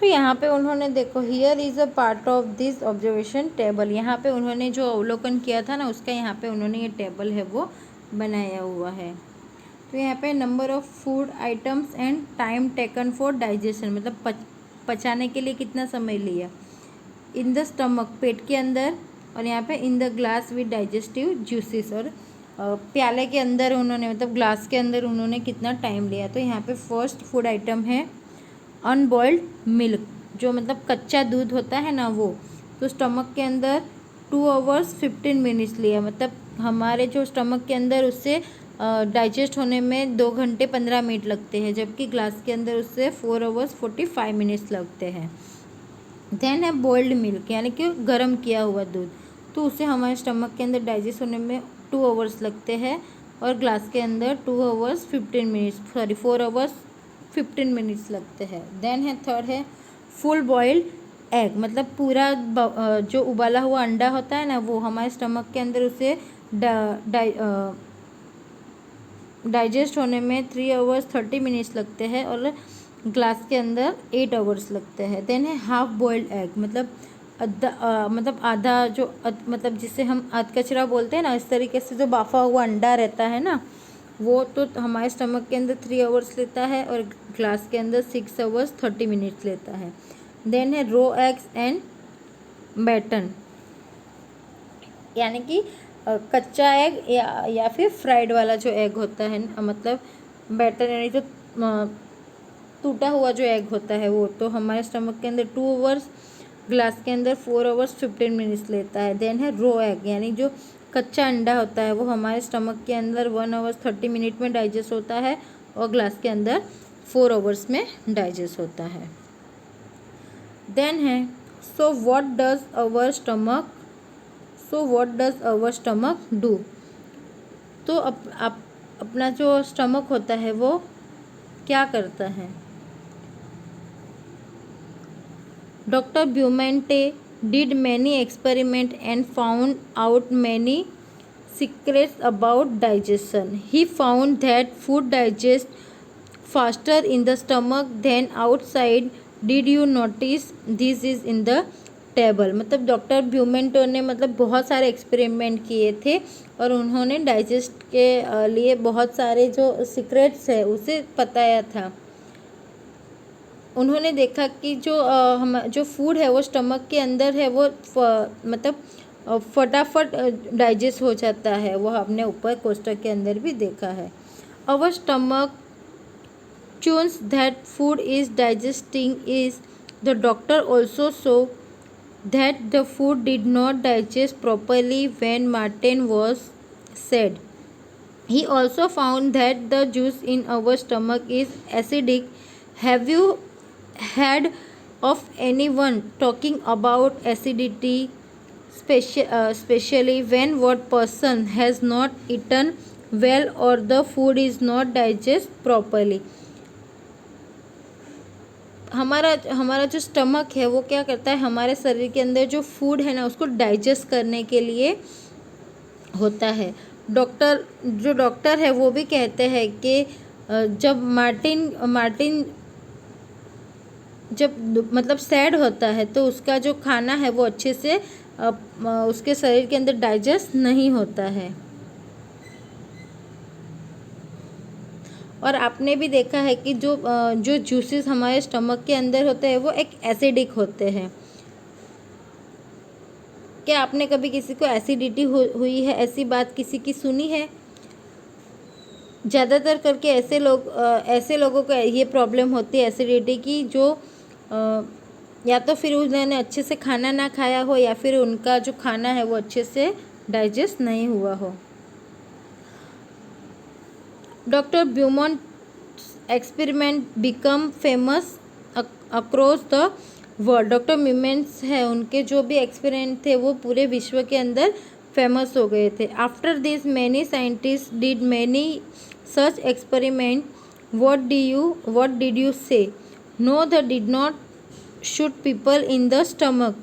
तो यहाँ पे उन्होंने देखो, here is a part of this observation table, यहाँ पे उन्होंने जो अवलोकन किया था ना उसका यहाँ पे उन्होंने ये टेबल है वो बनाया हुआ है। तो यहाँ पे number of food items and time taken for digestion, मतलब पचाने के लिए कितना समय लिया। इन द स्टमक, पेट के अंदर, और यहाँ पे in the glass with digestive juices, और प्याले के अंदर उन्होंने, मतलब ग्लास के अंदर उन्होंने कितना टाइम लिया। तो यहाँ पे फर्स्ट फूड आइटम है अनबॉइल्ड मिल्क, जो मतलब कच्चा दूध होता है ना वो। तो स्टमक के अंदर 2 आवर्स 15 मिनट्स लिया, मतलब हमारे जो स्टमक के अंदर उससे डाइजेस्ट होने में 2 घंटे 15 मिनट लगते हैं, जबकि ग्लास के अंदर उससे 4 आवर्स 45 मिनट्स लगते हैं। देन है बॉइल्ड मिल्क, यानी कि गर्म किया हुआ दूध, तो उसे हमारे स्टमक के अंदर डाइजेस्ट होने में 2 आवर्स लगते हैं, और ग्लास के अंदर 2 hours 15 minutes, sorry 4 hours 15 minutes लगते हैं। देन है थर्ड है फुल बॉइल्ड एग, मतलब पूरा जो उबाला हुआ अंडा होता है ना वो हमारे स्टमक के अंदर उसे डाइजेस्ट होने में 3 आवर्स 30 मिनट्स लगते हैं, और ग्लास के अंदर 8 आवर्स लगते हैं। देन है हाफ बॉइल्ड एग, मतलब आधा जो मतलब जिसे हम अध कचरा बोलते हैं ना, इस तरीके से जो बाफा हुआ अंडा रहता है ना वो, तो हमारे स्टमक के अंदर 3 आवर्स लेता है, और ग्लास के अंदर 6 आवर्स 30 मिनट्स लेता है। देन है रो एग्स एंड बैटन, यानी कि कच्चा एग या फिर फ्राइड वाला जो एग होता है, मतलब बैटर यानी जो टूटा हुआ जो एग होता है वो, तो हमारे स्टमक के अंदर 2 आवर्स, ग्लास के अंदर 4 आवर्स 15 मिनट्स लेता है। देन है रो एग, यानी जो कच्चा अंडा होता है वो हमारे स्टमक के अंदर 1 आवर्स 30 मिनट में डाइजेस्ट होता है, और ग्लास के अंदर 4 आवर्स में डाइजेस्ट होता है। देन है so what does our stomach do, तो अपना जो स्टमक होता है वो क्या करता है। Doctor Beaumont did many experiments and found out many secrets about digestion. He found that food digests faster in the stomach than outside. Did you notice this is in the table? मतलब doctor ब्यूमेंटो ने मतलब बहुत सारे experiment किए थे, और उन्होंने digest के लिए बहुत सारे जो सीक्रेट्स है उसे बताया था। उन्होंने देखा कि जो फूड है वो स्टमक के अंदर है वो मतलब फटाफट डाइजेस्ट हो जाता है, वो हमने ऊपर कोष्टक के अंदर भी देखा है। Our stomach churns that food is digesting is the doctor also so that the food did not digest properly when Martin was said. He also found that the juice in our stomach is acidic. Have you had of anyone talking about acidity, especially when what person has not eaten well or the food is not digest properly? हमारा जो stomach है वो क्या करता है, हमारे शरीर के अंदर जो फूड है ना उसको डाइजेस्ट करने के लिए होता है। जो डॉक्टर है वो भी कहते हैं कि जब मार्टिन जब मतलब सैड होता है तो उसका जो खाना है वो अच्छे से उसके शरीर के अंदर डाइजेस्ट नहीं होता है। और आपने भी देखा है कि जो जूसेस हमारे स्टमक के अंदर होते हैं वो एक एसिडिक होते हैं। क्या आपने कभी किसी को एसिडिटी हुई है, ऐसी बात किसी की सुनी है? ज़्यादातर करके ऐसे लोगों को ये प्रॉब्लम होती है एसिडिटी की, जो या तो फिर उन्होंने अच्छे से खाना ना खाया हो, या फिर उनका जो खाना है वो अच्छे से डाइजेस्ट नहीं हुआ हो। Doctor Beaumont experiment became famous across the world. Doctor Beaumont's है, उनके जो भी एक्सपेरिमेंट थे वो पूरे विश्व के अंदर फेमस हो गए थे। After this many scientist did many such experiment. what did you say? No, they did not shoot people in the stomach,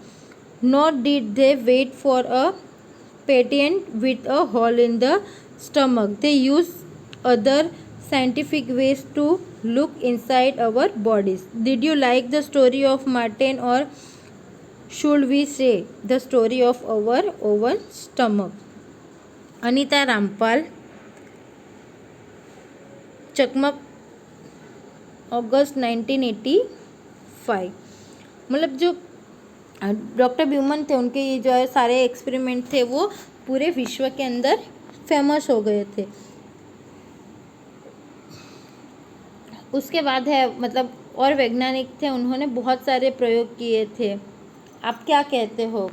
nor did they wait for a patient with a hole in the stomach. They used other scientific ways to look inside our bodies. Did you like the story of Martin, or should we say the story of our own stomach? Anita Rampal, चकमक, अगस्त 1985। मतलब जो doctor ब्यूमन थे उनके ये जो है सारे एक्सपेरिमेंट थे वो पूरे विश्व के अंदर फेमस हो गए थे। उसके बाद है मतलब और वैज्ञानिक थे, उन्होंने बहुत सारे प्रयोग किए थे। आप क्या कहते हो?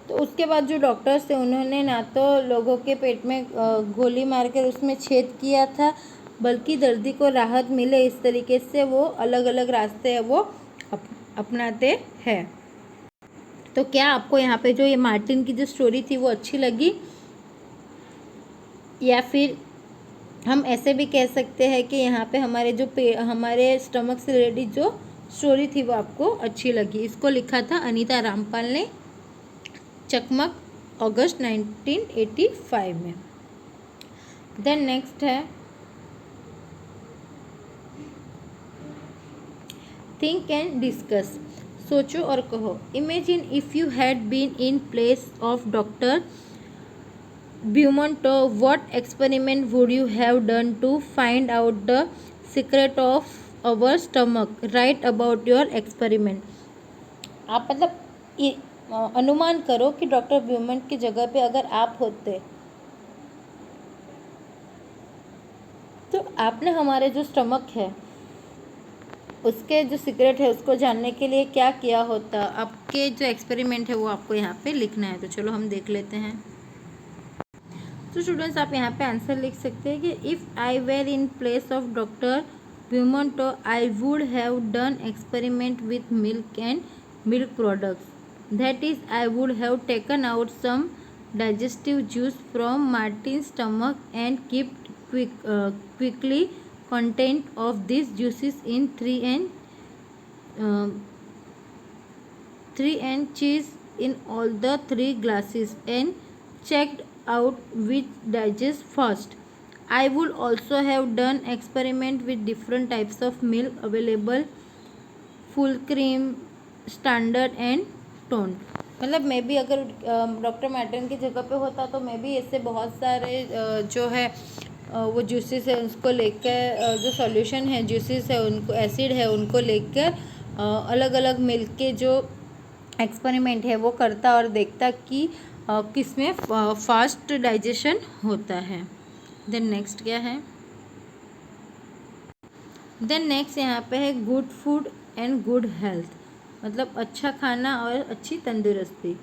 तो उसके बाद जो डॉक्टर्स थे उन्होंने ना तो लोगों के पेट में गोली मारकर उसमें छेद किया था, बल्कि दर्दी को राहत मिले इस तरीके से वो अलग अलग रास्ते वो अपनाते हैं। तो क्या आपको यहाँ पे जो ये मार्टिन की जो स्टोरी थी वो अच्छी लगी, या फिर हम ऐसे भी कह सकते हैं कि यहाँ पे हमारे जो हमारे स्टमक से रिलेटेड जो स्टोरी थी वो आपको अच्छी लगी। इसको लिखा था अनीता रामपाल ने, चकमक, अगस्त 1985 में। देन नेक्स्ट है थिंक एंड डिस्कस, सोचो और कहो। Imagine if you had been in place of doctor Beaumont, what experiment would you have done to find out the secret of our stomach? Write about your experiment. आप मतलब अनुमान करो कि doctor ब्यूमंट की जगह पे अगर आप होते तो आपने हमारे जो स्टमक है उसके जो सीक्रेट है उसको जानने के लिए क्या किया होता। आपके जो एक्सपेरिमेंट है वो आपको यहाँ पे लिखना है। तो चलो हम देख लेते हैं। तो स्टूडेंट्स आप यहाँ पे आंसर लिख सकते हैं कि if I were in place of doctor Beaumont I would have done experiment with milk and milk products. That is I would have taken out some digestive juice from Martin stomach and keep quickly content of this juices in 3 and cheese in all the 3 glasses and checked out which digest first. I would also have done experiment with different types of milk available, full cream, standard and toned। मतलब मैं भी अगर doctor Martin की जगह पे होता तो मैं भी ऐसे बहुत सारे जो है वो जूसेस है उसको लेकर, जो सॉल्यूशन है जूसेस है उनको, एसिड है उनको लेकर अलग अलग मिल्क के जो एक्सपेरिमेंट है वो करता और देखता कि किसमें फास्ट डाइजेशन होता है। देन नेक्स्ट क्या है? देन नेक्स्ट यहाँ पे है good food and good health, मतलब अच्छा खाना और अच्छी तंदुरुस्ती।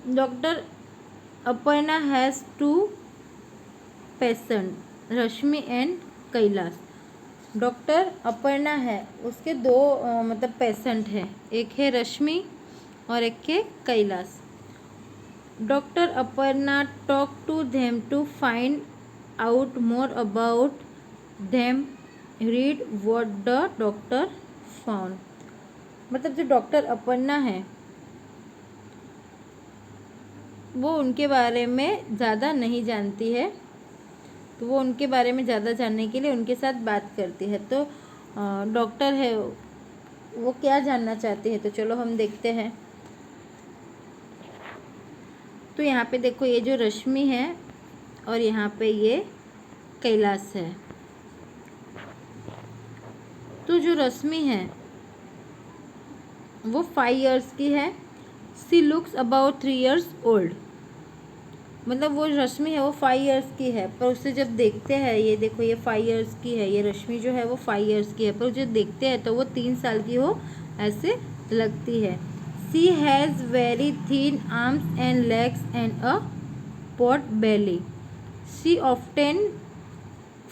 Doctor Aparna has 2 patient, Rashmi and Kailash. Doctor Aparna है उसके 2 मतलब पेशेंट हैं, एक है रश्मि और एक के Kailash. Doctor Aparna talk to them to find out more about them, read what the doctor found. मतलब जो डॉक्टर अपर्णा है वो उनके बारे में ज़्यादा नहीं जानती है, तो वो उनके बारे में ज़्यादा जानने के लिए उनके साथ बात करती है। तो डॉक्टर है वो क्या जानना चाहती है, तो चलो हम देखते हैं। तो यहाँ पे देखो ये जो रश्मि है और यहाँ पे ये कैलाश है। तो जो रश्मि है वो 5 इयर्स की है। सी लुक्स अबाउट 3 इयर्स ओल्ड। मतलब वो रश्मि है वो 5 इयर्स की है, पर उसे जब देखते हैं, ये देखो ये 5 इयर्स की है, ये रश्मि जो है वो 5 इयर्स की है, पर जब देखते हैं तो वो 3 साल की हो ऐसे लगती है। She has very thin arms and legs and a pot belly. She often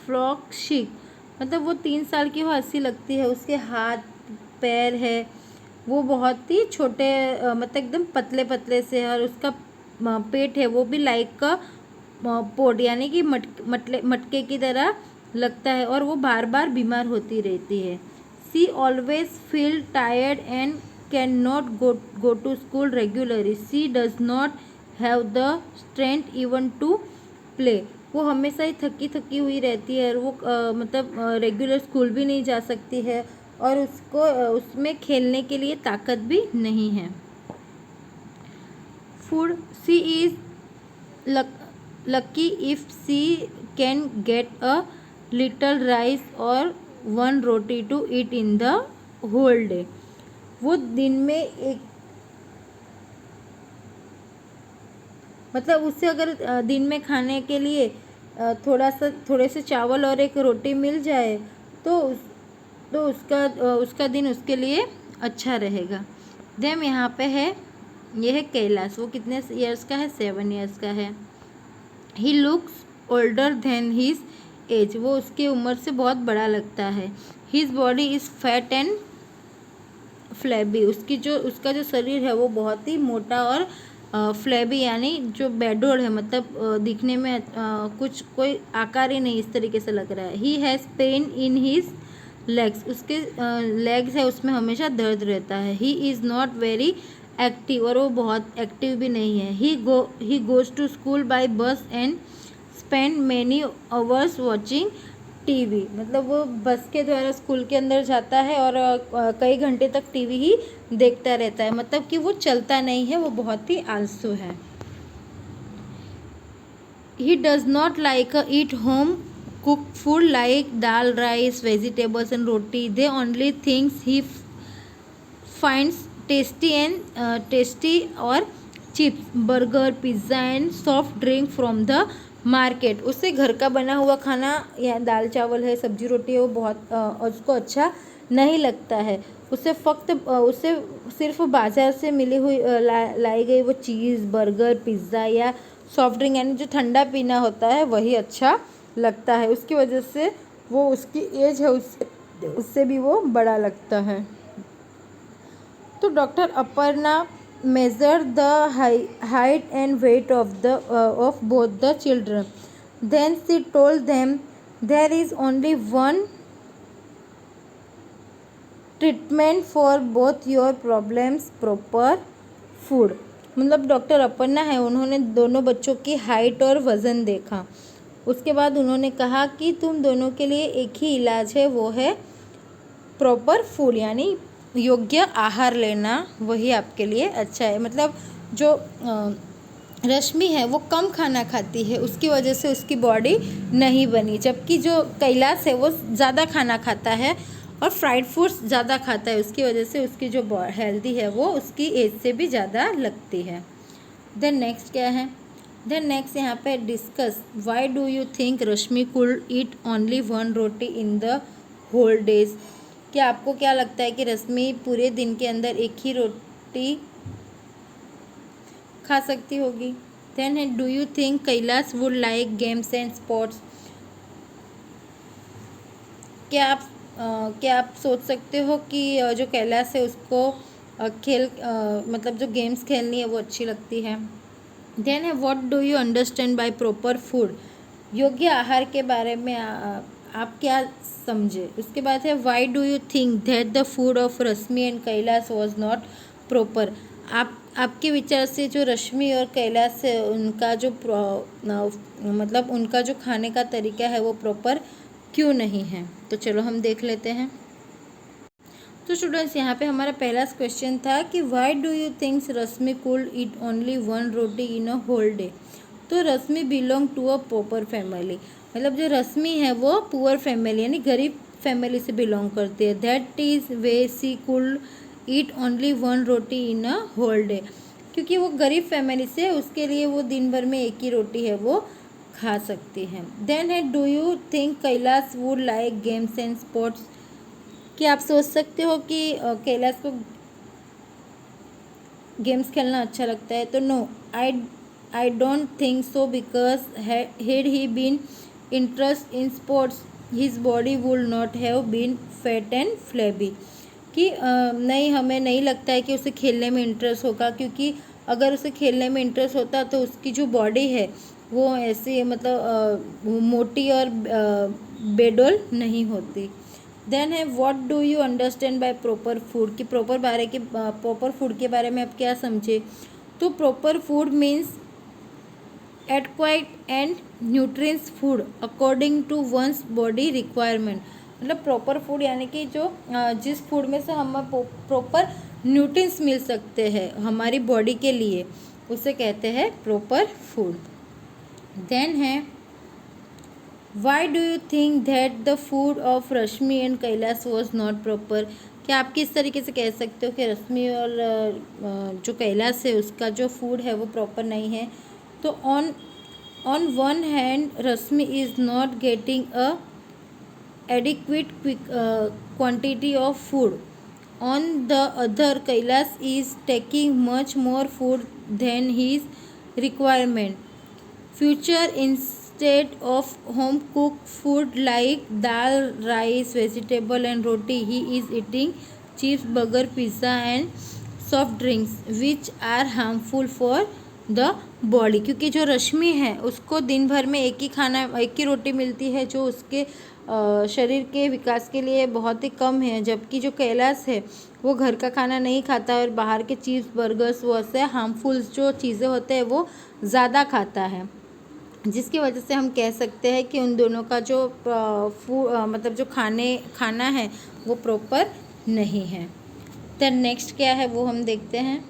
falls sick. मतलब वो 3 साल की हो ऐसी लगती है, उसके हाथ पैर है वो बहुत ही छोटे मतलब एकदम पतले पतले से है, और उसका पेट है वो भी लाइक का पोट यानी कि मटके की तरह लगता है, और वो बार बार बीमार होती रहती है। She always feel tired and can not go to school regularly. She does not have the strength even to play. वो हमेशा ही थकी थकी हुई रहती है, और वो मतलब रेगुलर स्कूल भी नहीं जा सकती है, और उसको उसमें खेलने के लिए ताकत भी नहीं है। Food, she is lucky if she can get a little rice और one roti to eat in the whole day. वो दिन में एक, मतलब उससे अगर दिन में खाने के लिए थोड़े से चावल और एक रोटी मिल जाए तो उसका दिन उसके लिए अच्छा रहेगा। देन यहाँ पे है, ये है कैलाश। वो कितने ईयर्स का है? 7 ईयर्स का है। He looks older than his age. वो उसकी उम्र से बहुत बड़ा लगता है। His body is fat and flabby. उसका जो शरीर है वो बहुत ही मोटा और फ्लैबी यानी जो बेडोल है, मतलब दिखने में कुछ कोई आकार ही नहीं इस तरीके से लग रहा है। He has pain in his legs. उसके लेग्स है उसमें हमेशा दर्द रहता है। He is not very active. और वो बहुत एक्टिव भी नहीं है। He goes to school by bus and spend many hours watching TV. मतलब वो बस के द्वारा स्कूल के अंदर जाता है और कई घंटे तक टीवी ही देखता रहता है, मतलब कि वो चलता नहीं है, वो बहुत ही आलसू है। He does not like eat home cook food like dal, rice, vegetables and roti. The only things he finds tasty और chips, burger, pizza and soft drink from the market. उससे घर का बना हुआ खाना या दाल चावल है, सब्जी रोटी है, वो बहुत उसको अच्छा नहीं लगता है। उसे सिर्फ बाज़ार से मिली हुई लाई गई वो चीज़, बर्गर, पिज़्ज़ा या सॉफ्ट ड्रिंक यानी जो ठंडा पीना होता है वही अच्छा लगता है। उसकी वजह से वो उसकी एज है उससे भी वो बड़ा लगता है। तो doctor Aparna measure the height and weight of both the children. Then she told them there is only one treatment for both your problems, proper food. मतलब डॉक्टर अपर्णा है, उन्होंने दोनों बच्चों की हाइट और वज़न देखा। उसके बाद उन्होंने कहा कि तुम दोनों के लिए एक ही इलाज है, वो है प्रॉपर फूड यानी योग्य आहार लेना, वही आपके लिए अच्छा है। मतलब जो रश्मि है वो कम खाना खाती है, उसकी वजह से उसकी बॉडी नहीं बनी, जबकि जो कैलाश है वो ज़्यादा खाना खाता है और फ्राइड फूड्स ज़्यादा खाता है, उसकी वजह से उसकी जो हेल्दी है वो उसकी एज से भी ज़्यादा लगती है। देन नेक्स्ट क्या है? देन नेक्स्ट यहाँ पे discuss why do you think Rashmi could eat only one roti in the whole days. क्या आपको क्या लगता है कि रश्मि पूरे दिन के अंदर एक ही रोटी खा सकती होगी? देन है do you think Kailash would like games and sports. क्या आप सोच सकते हो कि जो कैलाश है उसको मतलब जो गेम्स खेलनी है वो अच्छी लगती है? देन है what do you understand by proper food. योग्य आहार के बारे में आप क्या समझे? उसके बाद है Y do you think that the food of Rashmi and Kailash was not proper. आपके विचार से जो रश्मि और कैलाश है उनका जो मतलब उनका जो खाने का तरीका है वो प्रॉपर क्यों नहीं है? तो चलो हम देख लेते हैं। तो स्टूडेंट्स यहाँ पे हमारा पहला क्वेश्चन था कि why do you thinks Rashmi could eat only one roti in a whole day. तो Rashmi belong to a poor family, मतलब जो रश्मि है वो पुअर फैमिली यानी गरीब फैमिली से बिलोंग करती है। That is way she could eat only one roti in a whole day. क्योंकि वो गरीब फैमिली से, उसके लिए वो दिन भर में एक ही रोटी है वो खा सकती है। देन है do you think Kailash would like games and sports. क्या आप सोच सकते हो कि कैलाश को गेम्स खेलना अच्छा लगता है? तो no, I don't think so because had he been interest in sports his body would not have been fat and flabby. कि नहीं, हमें नहीं लगता है कि उसे खेलने में इंटरेस्ट होगा, क्योंकि अगर उसे खेलने में इंटरेस्ट होता तो उसकी जो बॉडी है वो ऐसी मतलब मोटी और बेडोल नहीं होती। देन है what do you understand by proper food. कि प्रॉपर फूड के बारे में आप क्या समझे? तो proper food means adequate and nutrients food according to one's body requirement. मतलब प्रॉपर फूड यानी कि जो जिस फूड में से हमें प्रॉपर न्यूट्रिएंट्स मिल सकते हैं हमारी बॉडी के लिए, उसे कहते हैं प्रॉपर फूड। देन है Y do you think that the food of Rashmi and Kailash was not proper. क्या आप किस तरीके से कह सकते हो कि रश्मि और जो कैलाश है उसका जो फूड है वो प्रॉपर नहीं है। तो on one hand Rashmi is not getting a adequate quantity of food. On the other, Kailash is taking much more food than his requirement. Future, instead of home cooked food like dal, rice, vegetable and roti, he is eating chips, burger, pizza and soft drinks which are harmful for the body. क्योंकि जो रश्मि है उसको दिन भर में एक ही रोटी मिलती है जो उसके शरीर के विकास के लिए बहुत ही कम है, जबकि जो कैलाश है वो घर का खाना नहीं खाता है और बाहर के चिप्स बर्गर्स वो ऐसे हार्मफुल जो चीज़ें होते हैं वो ज़्यादा खाता है, जिसकी वजह से हम कह सकते हैं कि उन दोनों का जो मतलब जो खाना है वो प्रॉपर नहीं है। तो नेक्स्ट क्या है वो हम देखते हैं।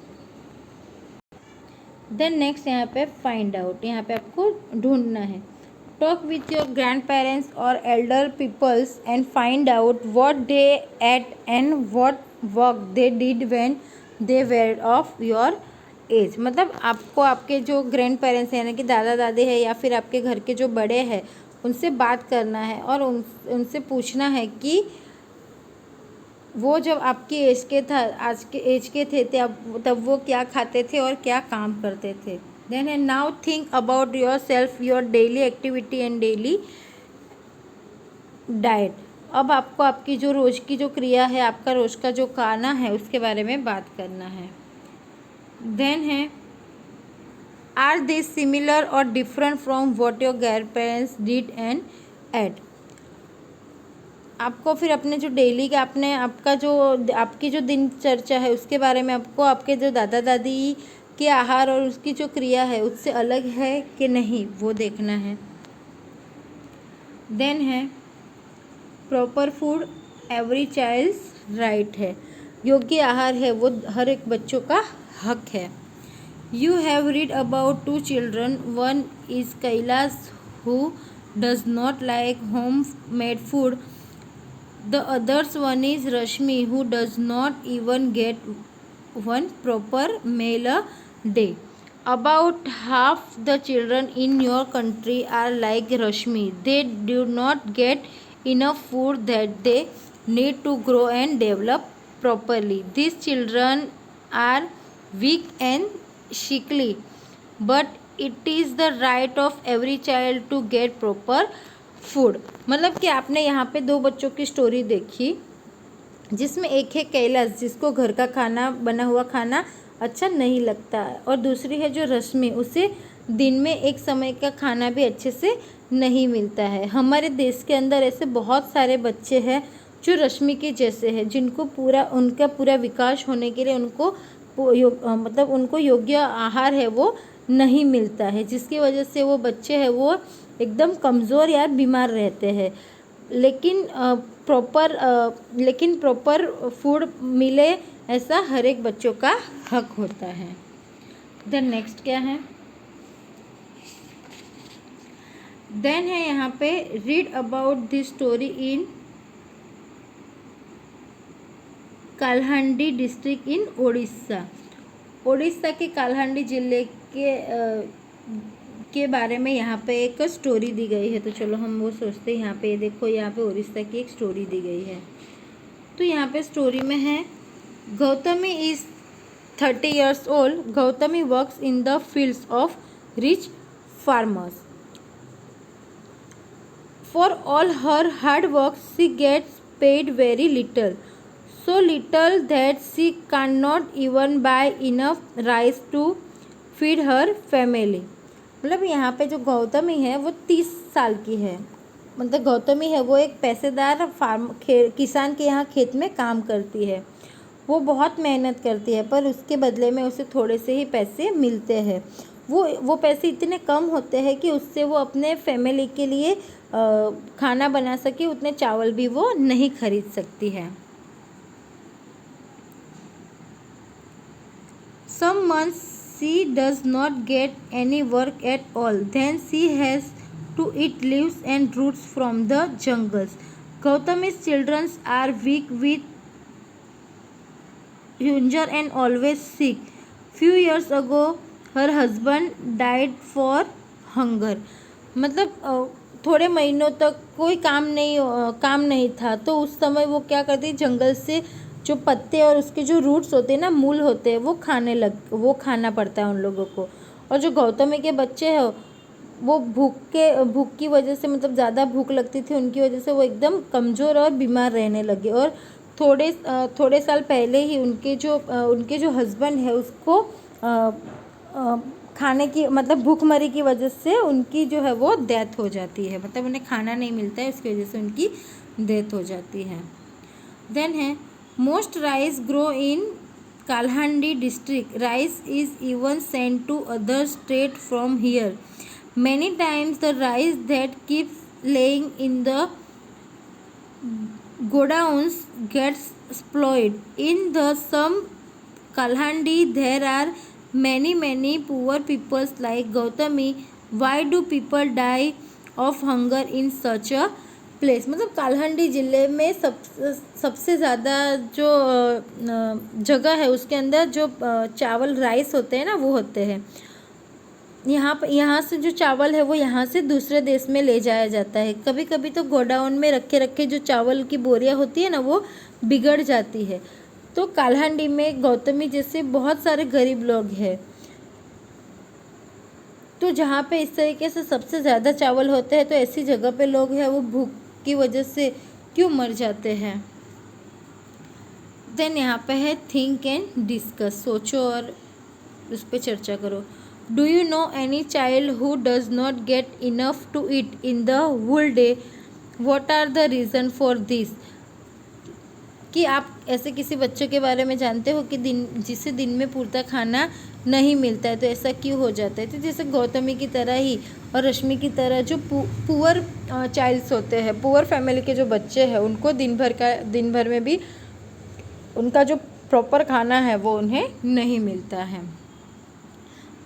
देन नेक्स्ट यहाँ पे फाइंड आउट, यहाँ पे आपको ढूंढना है। Talk with your grandparents और elder peoples and find out what they ate and what work they did when they were of your age. मतलब आपको आपके जो ग्रैंड पेरेंट्स हैं यानी कि दादा दादी है या फिर आपके घर के जो बड़े हैं उनसे बात करना है और उनसे पूछना है कि वो जब आपकी एज के थे तब वो क्या खाते थे और क्या काम करते थे। Then and now think about yourself, your daily activity and daily diet. अब आपको आपकी जो रोज़ की जो क्रिया है, आपका रोज़ का जो खाना है उसके बारे में बात करना है। देन है आर दे सिमिलर और different from what your grandparents did and ate. आपको फिर अपने जो डेली का आपकी जो दिनचर्या है उसके बारे में आपको आपके जो दादा दादी के आहार और उसकी जो क्रिया है उससे अलग है कि नहीं वो देखना है। देन है proper food every child's right है, योग्य आहार है वो हर एक बच्चों का हक है। You have read about 2 children, one is Kailash who does not like home made food, the others one is Rashmi who does not even get one proper meal a day. About half the children in your country are like Rashmi. They do not get enough food that they need to grow and develop properly. These children are weak and sickly, but it is the right of every child to get proper food. मतलब कि आपने यहाँ पे 2 बच्चों की story देखी जिसमें एक है कैलाश जिसको घर का खाना बना हुआ खाना अच्छा नहीं लगता है और दूसरी है जो रश्मि, उसे दिन में एक समय का खाना भी अच्छे से नहीं मिलता है। हमारे देश के अंदर ऐसे बहुत सारे बच्चे हैं जो रश्मि के जैसे हैं जिनको उनका पूरा विकास होने के लिए उनको योग्य आहार है वो नहीं मिलता है, जिसकी वजह से वो बच्चे हैं वो एकदम कमज़ोर या बीमार रहते हैं। लेकिन प्रॉपर फूड मिले ऐसा हर एक बच्चों का हक होता है। देन नेक्स्ट क्या है। देन है यहाँ पे read about this story in Kalahandi district in Odisha. Odisha के कालहांडी जिले के बारे में यहाँ पे एक स्टोरी दी गई है। तो चलो हम वो सोचते हैं। यहाँ पे देखो, यहाँ पे ओडिशा की एक स्टोरी दी गई है। तो यहाँ पे स्टोरी में है Gautami is 30 years old. Gautami works in the fields of rich farmers. For all her hard work, she gets paid very little. So little that she cannot even buy enough rice to feed her family. मतलब यहाँ पे जो गौतमी है वो 30 साल की है। मतलब गौतमी है वो एक पैसेदार किसान के यहाँ खेत में काम करती है। वो बहुत मेहनत करती है पर उसके बदले में उसे थोड़े से ही पैसे मिलते हैं। वो पैसे इतने कम होते हैं कि उससे वो अपने फैमिली के लिए खाना बना सके, उतने चावल भी वो नहीं खरीद सकती है। Some months she does not get any work at all. Then she has to eat leaves and roots from the jungles. Gautami's children are weak with hunger and always sick. Few years ago, her husband died for hunger. मतलब थोड़े महीनों तक कोई काम नहीं था, तो उस समय वो क्या करती, जंगल से जो पत्ते और उसके जो रूट्स होते हैं ना, मूल होते हैं, वो खाना पड़ता है उन लोगों को। और जो गौतमी के बच्चे हैं वो भूख की वजह से, मतलब ज़्यादा भूख लगती थी उनकी वजह से, वो एकदम कमज़ोर और बीमार रहने लगे। और थोड़े साल पहले ही उनके जो हस्बैंड है उसको खाने की, मतलब भूखमरी की वजह से उनकी जो है वो डेथ हो जाती है, मतलब उन्हें खाना नहीं मिलता है, उसकी वजह से उनकी डेथ हो जाती है। देन है most rice grow in Kalahandi district. Rice is even sent to other state from here. Many times the rice that keeps laying in the godowns gets spoiled. In the some Kalhandi there are many poor peoples like Gautami. Why do people die of hunger in such a place? मतलब कालहंडी ज़िले में सबसे ज़्यादा जो जगह है उसके अंदर जो चावल राइस होते हैं ना, वो होते हैं। यहाँ से जो चावल है वो यहाँ से दूसरे देश में ले जाया जाता है। कभी कभी तो गोडाउन में रखे जो चावल की बोरियाँ होती है ना, वो बिगड़ जाती है। तो कालहंडी में गौतमी जैसे बहुत सारे गरीब लोग हैं, तो जहाँ पे इस तरीके से सबसे ज़्यादा चावल होते हैं, तो ऐसी जगह पे लोग हैं वो भूख की वजह से क्यों मर जाते हैं। देन यहाँ पे है थिंक एंड डिस्कस, सोचो और उस पर चर्चा करो। Do you know any child who does not get enough to eat in the whole day? What are the reason for this? कि आप ऐसे किसी बच्चे के बारे में जानते हो कि जिसे दिन में पूरता खाना नहीं मिलता है, तो ऐसा क्यों हो जाता है? तो जैसे गौतमी की तरह ही और रश्मि की तरह जो पुअर चाइल्ड्स होते हैं, पुअर फैमिली के जो बच्चे हैं, उनको दिन भर में भी उनका जो प्रॉपर खाना है वो उन्हें नहीं मिलता है।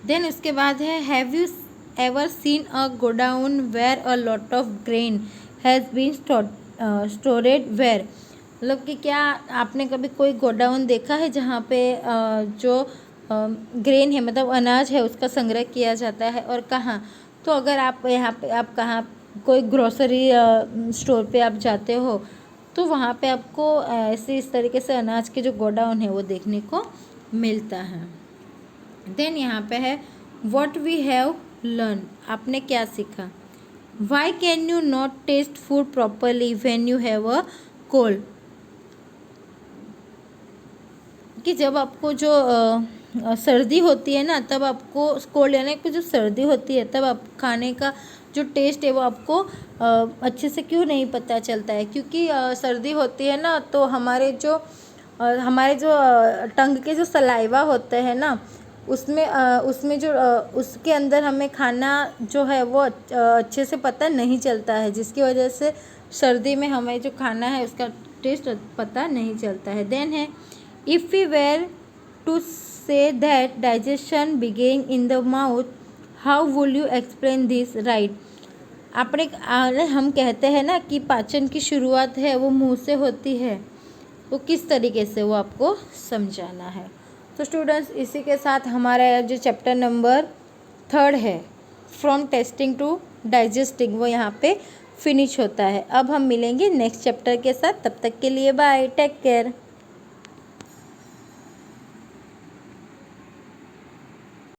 देन उसके बाद है have you ever seen a godown where a lot of grain has been stored where? मतलब कि क्या आपने कभी कोई गोडाउन देखा है जहाँ पे जो ग्रेन है, मतलब अनाज है, उसका संग्रह किया जाता है, और कहाँ? तो अगर आप यहाँ पे आप कहाँ कोई ग्रोसरी स्टोर पे आप जाते हो, तो वहाँ पे आपको ऐसे इस तरीके से अनाज के जो गोडाउन है वो देखने को मिलता है। देन यहाँ पे है व्हाट वी हैव लर्न, आपने क्या सीखा? Why can you not taste food properly when you have a cold? कि जब आपको जो सर्दी होती है ना, तब आपको कोल्ड यानी कि जो सर्दी होती है, तब आप खाने का जो टेस्ट है वो आपको अच्छे से क्यों नहीं पता चलता है? क्योंकि सर्दी होती है ना, तो हमारे जो टंग के जो सलाइवा होते हैं ना, उसमें जो उसके अंदर हमें खाना जो है वो अच्छे से पता नहीं चलता है, जिसकी वजह से सर्दी में हमें जो खाना है उसका टेस्ट पता नहीं चलता है। देन है If we were to say that digestion began in the mouth, how will you explain this, right? हम कहते हैं ना कि पाचन की शुरुआत है वो मुंह से होती है, तो किस तरीके से वो आपको समझाना है। तो स्टूडेंट्स, इसी के साथ हमारा जो चैप्टर नंबर 3 है फ्रॉम टेस्टिंग टू डाइजेस्टिंग, वो यहाँ पे फिनिश होता है। अब हम मिलेंगे नेक्स्ट चैप्टर के साथ, तब तक के लिए बाय, टेक केयर।